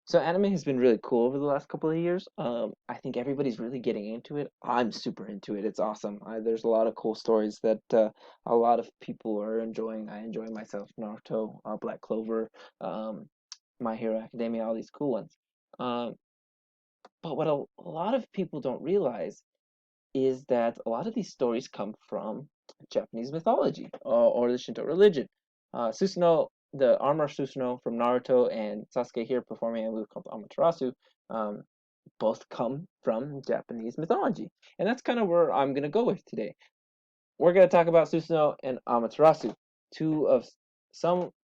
So anime has been really cool over the last couple of years. I think everybody's really getting into it. I'm super into it. It's awesome. There's a lot of cool stories that a lot of people are enjoying. I enjoy myself. Naruto, Black Clover, um, My Hero Academia, all these cool ones. Um, but what a lot of people don't realize is that a lot of these stories come from Japanese mythology or the Shinto religion. Susanoo, the armor Susanoo from Naruto, and Sasuke here performing a move called Amaterasu, um, both come from Japanese mythology. And that's kind of where I'm going to go with today. We're going to talk about Susanoo and Amaterasu, two of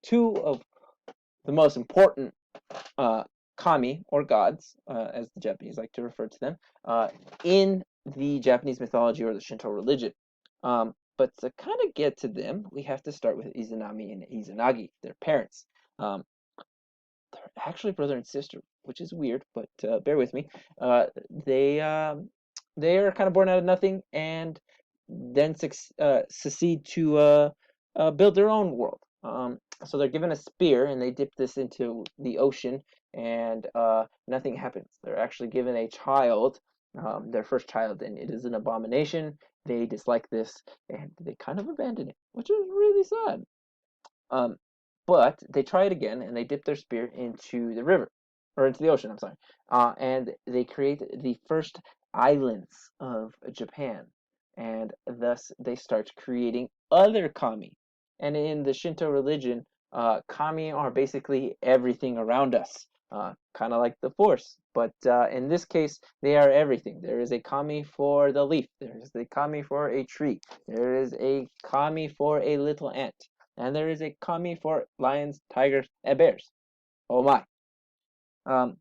two of the most important uh, kami or gods, as the Japanese like to refer to them, in the Japanese mythology or the Shinto religion. But to kind of get to them, we have to start with Izanami and Izanagi, their parents. Um, they're actually brother and sister, which is weird, but bear with me. Uh, they they are kind of born out of nothing and then succeed to build their own world. So they're given a spear and they dip this into the ocean and nothing happens. They're actually given a child, their first child, and it is an abomination. They dislike this and they kind of abandon it, which is really sad. Um, but they try it again and they dip their spear into the river or into the ocean. I'm sorry, and they create the first islands of Japan, and thus they start creating other kami. And in the Shinto religion, kami are basically everything around us, kind of like the Force. But in this case, they are everything. There is a kami for the leaf. There is a kami for a tree. There is a kami for a little ant. And there is a kami for lions, tigers, and bears. Oh my. Um,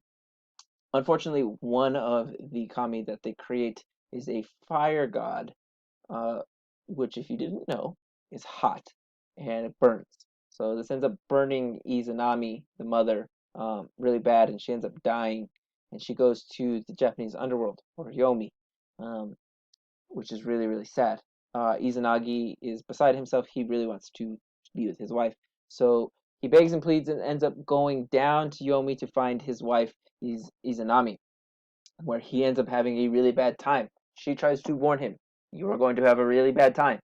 Unfortunately, one of the kami that they create is a fire god, uh, which, if you didn't know, is hot and it burns. So this ends up burning Izanami, the mother, really bad, and she ends up dying. And she goes to the Japanese underworld, or Yomi, um, which is really, really sad. Izanagi is beside himself. He really wants to be with his wife. So he begs and pleads and ends up going down to Yomi to find his wife, Izanami, where he ends up having a really bad time. She tries to warn him, "You are going to have a really bad time,"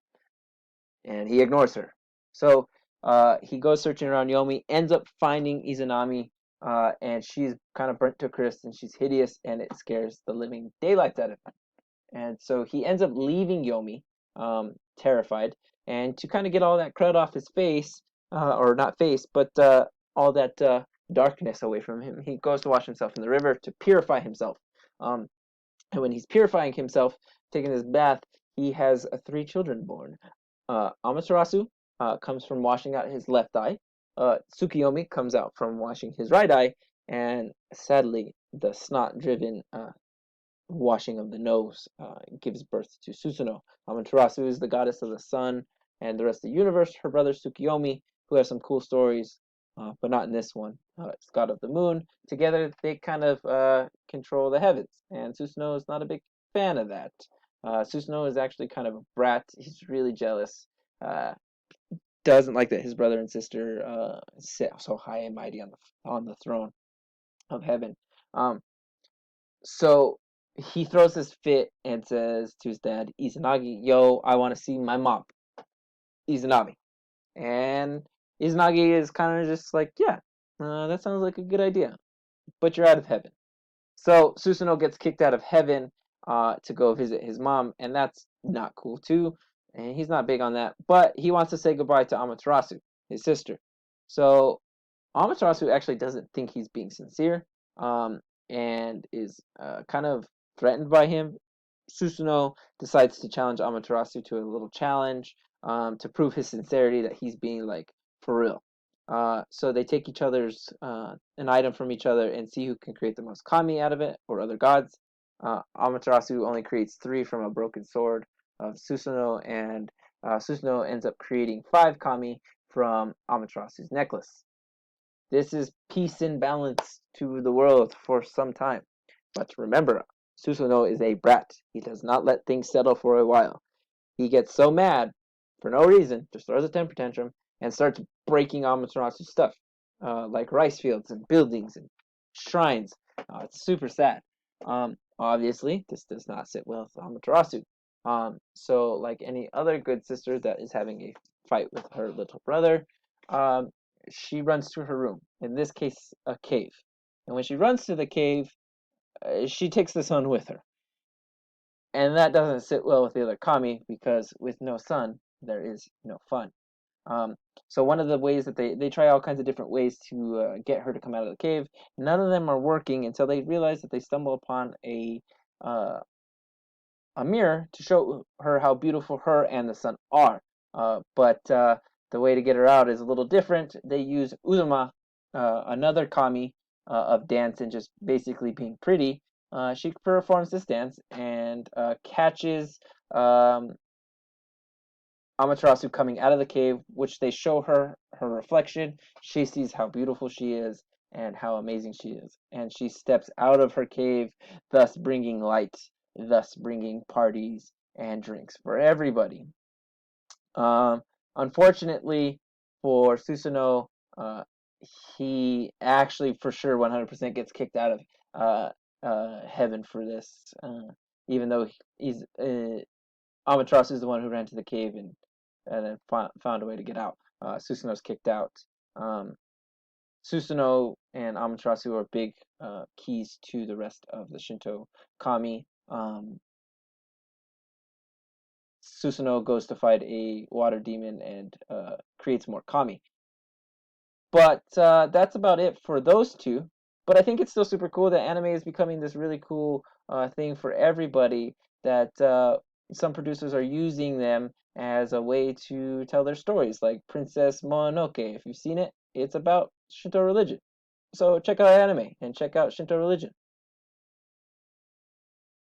and he ignores her. So he goes searching around Yomi, ends up finding Izanami, and she's kind of burnt to crisp and she's hideous, and it scares the living daylights out of him. And so he ends up leaving Yomi, terrified, and to kind of get all that crud off his face, or not face, but all that darkness away from him, he goes to wash himself in the river to purify himself. Um, and when he's purifying himself, taking his bath, he has three children born. Amaterasu comes from washing out his left eye. Tsukiyomi comes out from washing his right eye, and sadly, the snot-driven washing of the nose gives birth to Susanoo. Amaterasu is the goddess of the sun and the rest of the universe. Her brother Tsukiyomi, who has some cool stories, but not in this one. It's god of the moon. Together, they kind of control the heavens, and Susanoo is not a big fan of that. Susanoo is actually kind of a brat. He's really jealous. Uh, doesn't like that his brother and sister sit so high and mighty on the throne of heaven. Um, so he throws his fit and says to his dad, Izanagi, "Yo, I want to see my mom, Izanami." And Izanagi is kind of just like, "Yeah, that sounds like a good idea, but you're out of heaven." So Susanoo gets kicked out of heaven to go visit his mom, and that's not cool too. And he's not big on that, but he wants to say goodbye to Amaterasu, his sister. So Amaterasu actually doesn't think he's being sincere, and is kind of threatened by him. Susanoo decides to challenge Amaterasu to a little challenge to prove his sincerity that he's being like for real. So they take each other's an item from each other and see who can create the most kami out of it or other gods. Amaterasu only creates three from a broken sword of Susanoo, and Susanoo ends up creating five kami from Amaterasu's necklace. This is peace and balance to the world for some time. But remember, Susanoo is a brat. He does not let things settle for a while. He gets so mad for no reason, just throws a temper tantrum, and starts breaking Amaterasu's stuff, like rice fields and buildings and shrines. It's super sad. Obviously, this does not sit well with Amaterasu. So like any other good sister that is having a fight with her little brother, um, she runs to her room. In this case, a cave. And when she runs to the cave, she takes the sun with her. And that doesn't sit well with the other kami because with no sun, there is no fun. Um, so one of the ways that they try all kinds of different ways to get her to come out of the cave. None of them are working until they realize that they stumble upon uh, a mirror to show her how beautiful her and the sun are. But the way to get her out is a little different. They use Uzuma, another kami of dance and just basically being pretty. She performs this dance and catches um, Amaterasu coming out of the cave, which they show her reflection. She sees how beautiful she is and how amazing she is. And she steps out of her cave, thus bringing light, thus bringing parties and drinks for everybody. Um, Unfortunately for Susanoo, uh, he actually for sure 100% gets kicked out of heaven for this, even though he's Amaterasu is the one who ran to the cave and then found a way to get out. Susanoo's kicked out. Um, Susanoo and Amaterasu are big keys to the rest of the Shinto kami. Susanoo goes to fight a water demon and creates more kami. But that's about it for those two. But I think it's still super cool that anime is becoming this really cool thing for everybody. That some producers are using them as a way to tell their stories, like Princess Mononoke. If you've seen it, it's about Shinto religion. So check out anime and check out Shinto religion.